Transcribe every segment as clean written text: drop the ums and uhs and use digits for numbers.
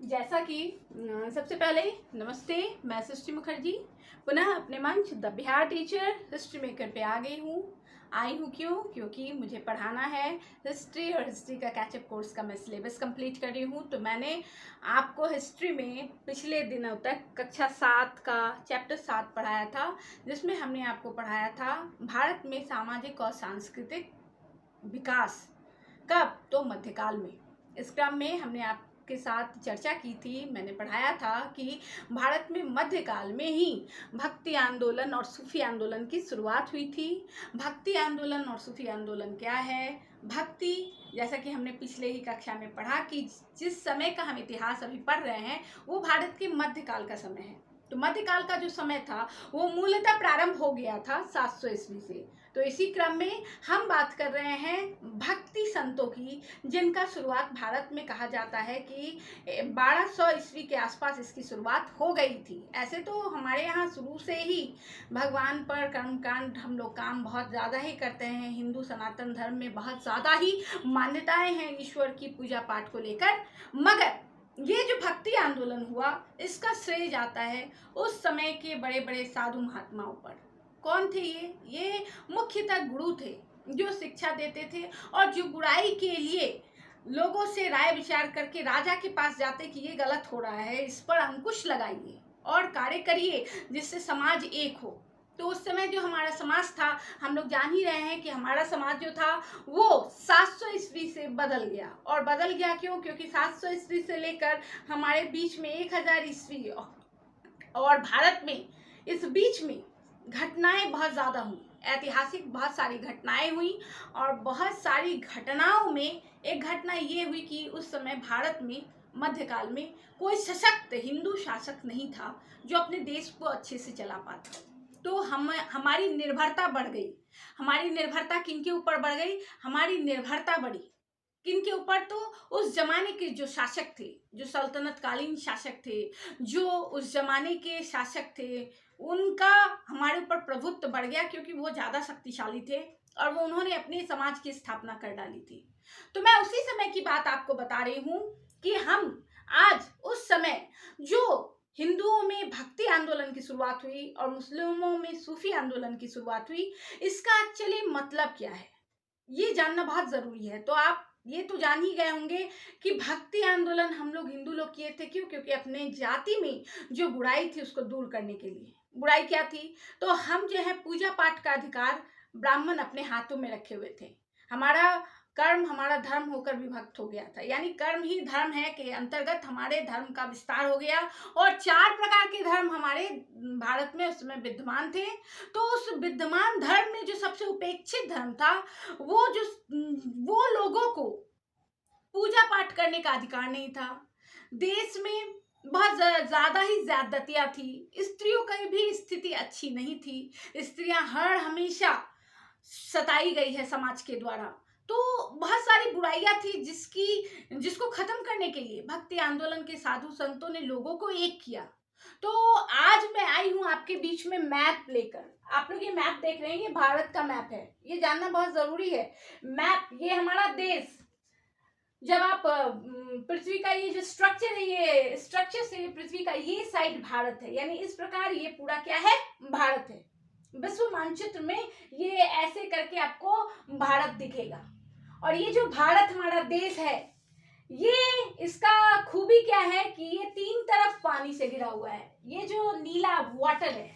जैसा कि सबसे पहले नमस्ते, मैं सृष्टि मुखर्जी पुनः अपने मंच the Bihar teacher history maker पे आ गई हूँ। क्योंकि मुझे पढ़ाना है हिस्ट्री, और हिस्ट्री का कैचअप कोर्स का मैं सिलेबस कंप्लीट कर रही हूँ। तो मैंने आपको हिस्ट्री में पिछले दिनों तक कक्षा 7 का चैप्टर 7 पढ़ाया था, जिसमें हमने आपको पढ़ाया था भारत में सामाजिक और सांस्कृतिक विकास कब, तो मध्यकाल में। इस क्रम में हमने आपके साथ चर्चा की थी, मैंने पढ़ाया था कि भारत में मध्यकाल में ही भक्ति आंदोलन और सूफी आंदोलन की शुरुआत हुई थी। भक्ति आंदोलन और सूफी आंदोलन क्या है? भक्ति, जैसा कि हमने पिछले ही कक्षा में पढ़ा कि जिस समय का हम इतिहास अभी पढ़ रहे हैं वो भारत के मध्यकाल का समय है। तो मध्यकाल का जो समय था वो मूलतः प्रारंभ हो गया था 700 ईस्वी से। तो इसी क्रम में हम बात कर रहे हैं भक्ति संतों की, जिनका शुरुआत भारत में कहा जाता है कि 1200 ईस्वी के आसपास इसकी शुरुआत हो गई थी। ऐसे तो हमारे यहाँ शुरू से ही भगवान पर कर्मकांड हम लोग काम बहुत ज़्यादा ही करते हैं। हिंदू सनातन धर्म में बहुत ज़्यादा ही मान्यताएं हैं ईश्वर की पूजा पाठ को लेकर। मगर ये जो भक्ति आंदोलन हुआ, इसका श्रेय जाता है उस समय के बड़े बड़े साधु महात्माओं पर। कौन थे ये मुख्यतः गुरु थे, जो शिक्षा देते थे और जो बुराई के लिए लोगों से राय विचार करके राजा के पास जाते कि ये गलत हो रहा है, इस पर अंकुश लगाइए और कार्य करिए जिससे समाज एक हो। तो उस समय जो हमारा समाज था, हम लोग जान ही रहे हैं कि हमारा समाज जो था वो 700 ईस्वी से बदल गया। और बदल गया क्यों? क्योंकि 700 ईस्वी से लेकर हमारे बीच में 1000 ईस्वी और भारत में इस बीच में घटनाएं बहुत ज़्यादा हुई, ऐतिहासिक बहुत सारी घटनाएं हुई। और बहुत सारी घटनाओं में एक घटना ये हुई कि उस समय भारत में मध्यकाल में कोई सशक्त हिंदू शासक नहीं था जो अपने देश को अच्छे से चला पाता। तो हमारी निर्भरता बढ़ गई। हमारी निर्भरता किनके ऊपर बढ़ गई? हमारी निर्भरता बढ़ी किनके ऊपर? तो उस जमाने के जो शासक थे, जो सल्तनतकालीन शासक थे, जो उस जमाने के शासक थे, उनका हमारे ऊपर प्रभुत्व बढ़ गया, क्योंकि वो ज़्यादा शक्तिशाली थे और वो उन्होंने अपने समाज की स्थापना कर डाली थी। तो मैं उसी समय की बात आपको बता रही हूँ कि हम आज उस समय जो हिंदुओं में भक्ति आंदोलन की शुरुआत हुई और मुस्लिमों में सूफी आंदोलन की शुरुआत हुई, इसका एक्चुअली मतलब क्या है ये जानना बहुत ज़रूरी है। तो आप ये तो जान ही गए होंगे कि भक्ति आंदोलन हम लोग हिंदू लोग किए थे। क्यों? क्योंकि अपने जाति में जो बुराई थी उसको दूर करने के लिए। बुराई क्या थी? तो हम जो है पूजा पाठ का अधिकार ब्राह्मण अपने हाथों में रखे हुए थे। हमारा कर्म हमारा धर्म होकर विभक्त हो गया था, यानी कर्म ही धर्म है के अंतर्गत हमारे धर्म का विस्तार हो गया। और 4 प्रकार के धर्म हमारे भारत में उस समय विद्यमान थे। तो उस विद्यमान धर्म में जो सबसे उपेक्षित धर्म था, वो लोगों को पूजा पाठ करने का अधिकार नहीं था। देश में बहुत ज़्यादा ही ज्यादतियाँ थी। स्त्रियों की भी स्थिति अच्छी नहीं थी। स्त्रियां हर हमेशा सताई गई है समाज के द्वारा। तो बहुत सारी बुराइयां थी जिसको खत्म करने के लिए भक्ति आंदोलन के साधु संतों ने लोगों को एक किया। तो आज मैं आई हूँ आपके बीच में मैप लेकर। आप लोग ये मैप देख रहे हैं, ये भारत का मैप है, ये जानना बहुत जरूरी है। मैप, ये हमारा देश, जब आप पृथ्वी का ये जो स्ट्रक्चर है, ये स्ट्रक्चर से पृथ्वी का ये साइड भारत है, यानी इस प्रकार ये पूरा क्या है? भारत है। विश्व मानचित्र में ये ऐसे करके आपको भारत दिखेगा। और ये जो भारत हमारा देश है, ये इसका खूबी क्या है कि ये 3 तरफ पानी से घिरा हुआ है। ये जो नीला वाटर है,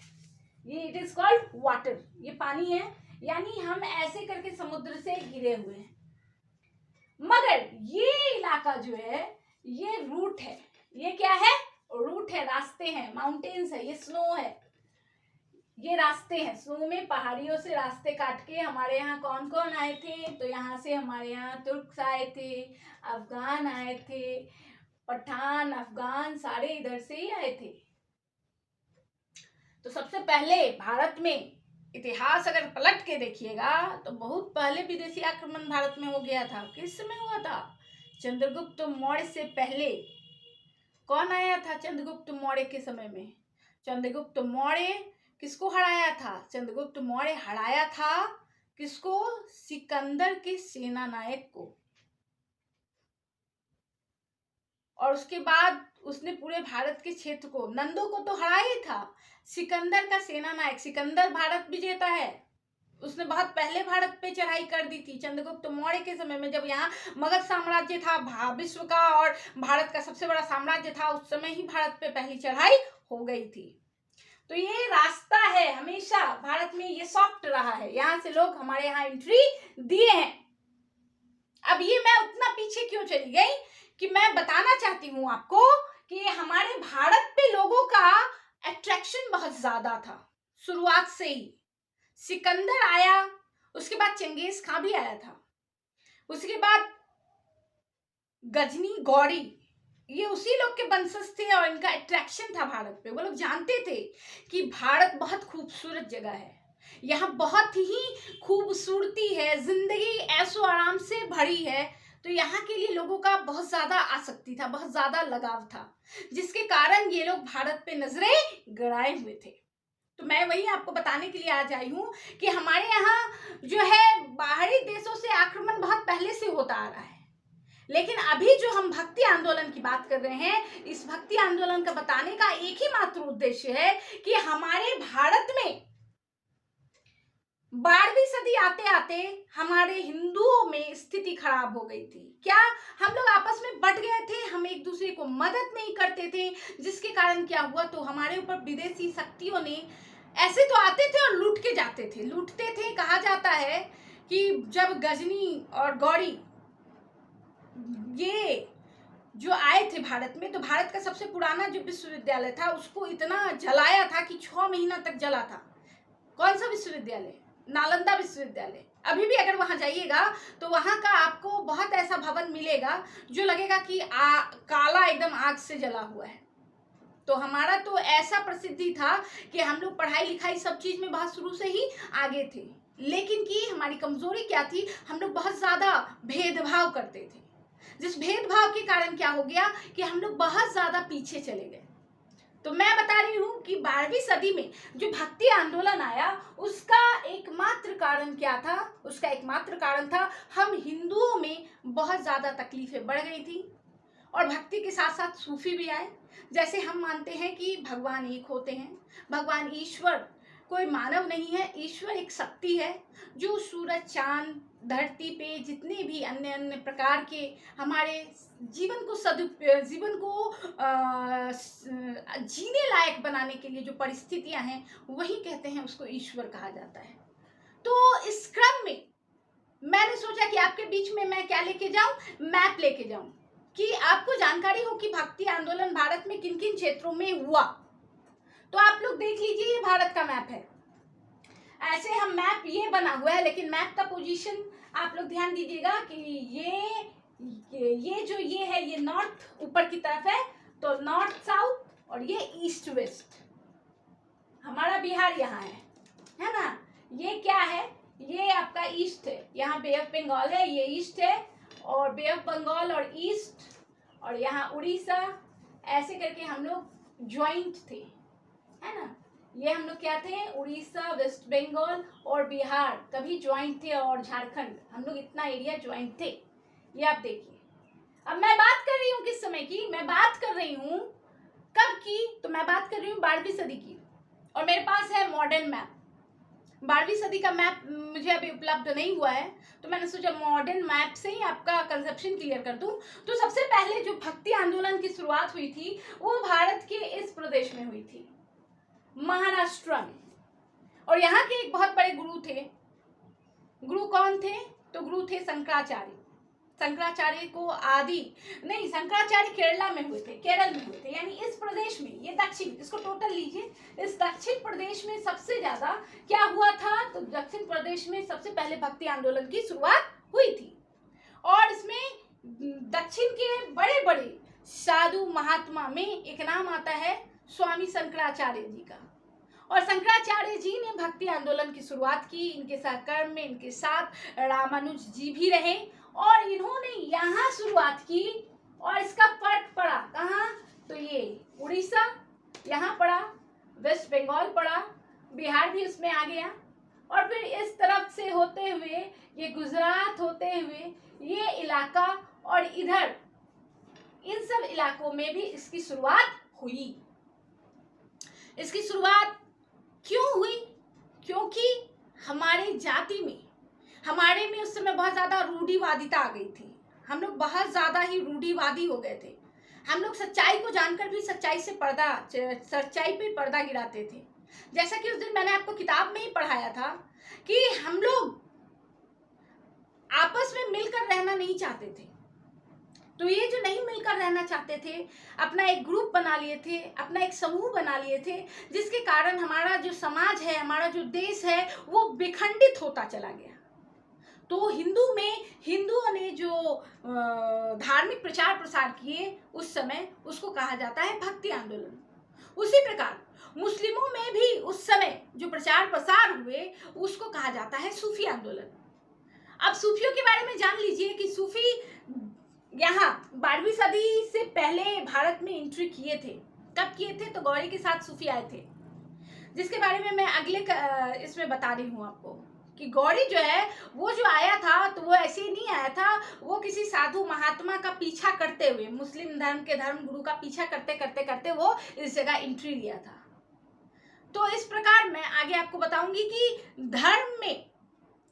ये इट इज कॉल्ड वाटर, ये पानी है, यानी हम ऐसे करके समुद्र से घिरे हुए हैं। मगर ये इलाका जो है ये रूट है। ये क्या है? रूट है, रास्ते हैं, माउंटेन्स है, ये स्नो है, ये रास्ते हैं। स्नो में पहाड़ियों से रास्ते काट के हमारे यहाँ कौन कौन आए थे? तो यहाँ से हमारे यहाँ तुर्क्स आए थे, अफगान आए थे, पठान, अफगान सारे इधर से ही आए थे। तो सबसे पहले भारत में इतिहास अगर पलट के देखिएगा तो बहुत पहले विदेशी आक्रमण भारत में हो गया था। किस समय हुआ था? चंद्रगुप्त मौर्य से पहले कौन आया था? चंद्रगुप्त मौर्य के समय में चंद्रगुप्त मौर्य किसको हराया था? चंद्रगुप्त मौर्य हराया था किसको? सिकंदर के सेना नायक को। और उसके बाद उसने पूरे भारत के क्षेत्र को, नंदों को तो हरा ही था। सिकंदर का सेना नायक सिकंदर भारत विजेता है, उसने बहुत पहले भारत पे चढ़ाई कर दी थी। चंद्रगुप्त मौर्य के समय में जब यहाँ मगध साम्राज्य था विश्व का और भारत का सबसे बड़ा साम्राज्य था, उस समय ही भारत पे पहली चढ़ाई हो गई थी। तो ये रास्ता है, हमेशा भारत में ये सॉफ्ट रहा है, यहाँ से लोग हमारे यहाँ एंट्री दिए हैं। अब ये मैं उतना पीछे क्यों चली गई कि मैं बताना चाहती हूँ आपको कि हमारे भारत पे लोगों का अट्रैक्शन बहुत ज्यादा था शुरुआत से ही। सिकंदर आया, उसके बाद चंगेज खां भी आया था, उसके बाद गजनी गौरी, ये उसी लोग के वंशज थे और इनका अट्रैक्शन था भारत पे। वो लोग जानते थे कि भारत बहुत खूबसूरत जगह है, यहाँ बहुत ही खूबसूरती है, जिंदगी ऐशो आराम से भरी है। तो यहाँ के लिए लोगों का बहुत ज्यादा आसक्ति था, बहुत ज्यादा लगाव था, जिसके कारण ये लोग भारत पे नजरें गड़ाए हुए थे। तो मैं वही आपको बताने के लिए आज आई हूँ कि हमारे यहाँ जो है बाहरी देशों से आक्रमण बहुत पहले से होता आ रहा है, लेकिन अभी जो हम भक्ति आंदोलन की बात कर रहे हैं, इस भक्ति आंदोलन का बताने का एक ही मात्र उद्देश्य है कि हमारे भारत में 12वीं सदी आते आते हमारे हिंदुओं में स्थिति खराब हो गई थी। क्या हम लोग आपस में बट गए थे, हम एक दूसरे को मदद नहीं करते थे, जिसके कारण क्या हुआ, तो हमारे ऊपर विदेशी शक्तियों ने ऐसे तो आते थे और लूट के जाते थे, लूटते थे। कहा जाता है कि जब गजनी और गौरी ये जो आए थे भारत में, तो भारत का सबसे पुराना जो विश्वविद्यालय था उसको इतना जलाया था कि 6 महीना तक जला था। कौन सा विश्वविद्यालय? नालंदा विश्वविद्यालय। अभी भी अगर वहां जाइएगा तो वहां का आपको बहुत ऐसा भवन मिलेगा जो लगेगा कि काला एकदम आग से जला हुआ है। तो हमारा तो ऐसा प्रसिद्धि था कि हम लोग पढ़ाई लिखाई सब चीज में बहुत शुरू से ही आगे थे, लेकिन कि हमारी कमजोरी क्या थी, हम लोग बहुत ज्यादा भेदभाव करते थे, जिस भेदभाव के कारण क्या हो गया कि हम लोग बहुत ज्यादा पीछे चले गए। तो मैं बता रही हूँ कि 12वीं सदी में जो भक्ति आंदोलन आया, उसका एकमात्र कारण क्या था? उसका एकमात्र कारण था हम हिंदुओं में बहुत ज्यादा तकलीफें बढ़ गई थी और भक्ति के साथ साथ सूफी भी आए। जैसे हम मानते हैं कि भगवान एक होते हैं, भगवान ईश्वर कोई मानव नहीं है, ईश्वर एक शक्ति है जो सूरज, चांद, धरती पे जितने भी अन्य अन्य प्रकार के हमारे जीवन को जीने लायक बनाने के लिए जो परिस्थितियां हैं, वही कहते हैं उसको ईश्वर कहा जाता है। तो इस क्रम में मैंने सोचा कि आपके बीच में मैं क्या लेके जाऊं, मैप लेके जाऊं कि आपको जानकारी हो कि भक्ति आंदोलन भारत में किन किन क्षेत्रों में हुआ। तो आप लोग देख लीजिए, ये भारत का मैप है। ऐसे हम मैप ये बना हुआ है, लेकिन मैप का पोजीशन आप लोग ध्यान दीजिएगा कि ये है, ये नॉर्थ ऊपर की तरफ है, तो नॉर्थ साउथ, और ये ईस्ट वेस्ट। हमारा बिहार यहाँ है ना। ये क्या है, ये आपका ईस्ट है, यहाँ बे ऑफ बंगाल है, ये ईस्ट है, और बे ऑफ बंगाल और ईस्ट, और यहाँ उड़ीसा, ऐसे करके हम लोग ज्वाइंट थे, है ना। ये हम लोग क्या थे, उड़ीसा, वेस्ट बंगाल और बिहार तभी ज्वाइंट थे, और झारखंड, हम लोग इतना एरिया ज्वाइंट थे। ये आप देखिए। अब मैं बात कर रही हूँ किस समय की, मैं बात कर रही हूँ कब की, तो मैं बात कर रही हूँ 12वीं सदी की, और मेरे पास है मॉडर्न मैप। 12वीं सदी का मैप मुझे अभी उपलब्ध नहीं हुआ है, तो मैंने सोचा मॉडर्न मैप से ही आपका कंसेप्शन क्लियर कर दूं। तो सबसे पहले जो भक्ति आंदोलन की शुरुआत हुई थी वो भारत के इस प्रदेश में हुई थी, महाराष्ट्र में। और यहाँ के एक बहुत बड़े गुरु थे। गुरु कौन थे? तो गुरु थे शंकराचार्य। शंकराचार्य को शंकराचार्य केरला में हुए थे, केरल में हुए थे, यानी इस प्रदेश में, ये दक्षिण, इसको टोटल लीजिए, इस दक्षिण प्रदेश में सबसे ज्यादा क्या हुआ था, तो दक्षिण प्रदेश में सबसे पहले भक्ति आंदोलन की शुरुआत हुई थी। और इसमें दक्षिण के बड़े बड़े साधु महात्मा में एक नाम आता है स्वामी शंकराचार्य जी का। और शंकराचार्य जी ने भक्ति आंदोलन की शुरुआत की। इनके सहकर्म में इनके साथ रामानुज जी भी रहे, और इन्होंने यहाँ शुरुआत की, और इसका फर्क पड़ा कहाँ, तो ये उड़ीसा यहाँ पड़ा, वेस्ट बंगाल पड़ा, बिहार भी उसमें आ गया, और फिर इस तरफ से होते हुए ये गुजरात होते हुए ये इलाका, और इधर इन सब इलाकों में भी इसकी शुरुआत हुई। इसकी शुरुआत क्यों हुई? क्योंकि हमारी जाति में, हमारे में उस समय बहुत ज़्यादा रूढ़िवादिता आ गई थी। हम लोग बहुत ज़्यादा ही रूढ़िवादी हो गए थे। हम लोग सच्चाई को जानकर भी सच्चाई पे पर्दा गिराते थे। जैसा कि उस दिन मैंने आपको किताब में ही पढ़ाया था कि हम लोग आपस में मिलकर रहना नहीं चाहते थे। तो ये जो नहीं मिलकर रहना चाहते थे, अपना एक ग्रुप बना लिए थे, अपना एक समूह बना लिए थे, जिसके कारण हमारा जो समाज है, हमारा जो देश है, वो विखंडित होता चला गया। तो हिंदुओं ने जो धार्मिक प्रचार प्रसार किए उस समय, उसको कहा जाता है भक्ति आंदोलन। उसी प्रकार मुस्लिमों में भी उस समय जो प्रचार प्रसार हुए उसको कहा जाता है सूफी आंदोलन। अब सूफियों के बारे में जान लीजिए कि सूफी यहाँ 12वीं सदी से पहले भारत में एंट्री किए थे। कब किए थे? तो गौरी के साथ सूफी आए थे, जिसके बारे में मैं अगले इसमें बता रही हूँ आपको कि गौरी जो है वो जो आया था तो वो ऐसे ही नहीं आया था, वो किसी साधु महात्मा का पीछा करते हुए, मुस्लिम धर्म के धर्म गुरु का पीछा करते करते करते वो इस जगह एंट्री लिया था। तो इस प्रकार मैं आगे आपको बताऊंगी कि धर्म में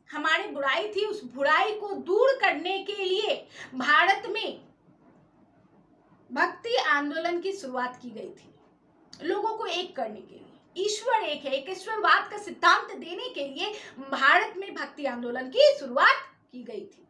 हमारी बुराई थी, उस बुराई को दूर करने के लिए भारत में भक्ति आंदोलन की शुरुआत की गई थी, लोगों को एक करने के लिए। ईश्वर एक है, एक ईश्वरवाद का सिद्धांत देने के लिए भारत में भक्ति आंदोलन की शुरुआत की गई थी।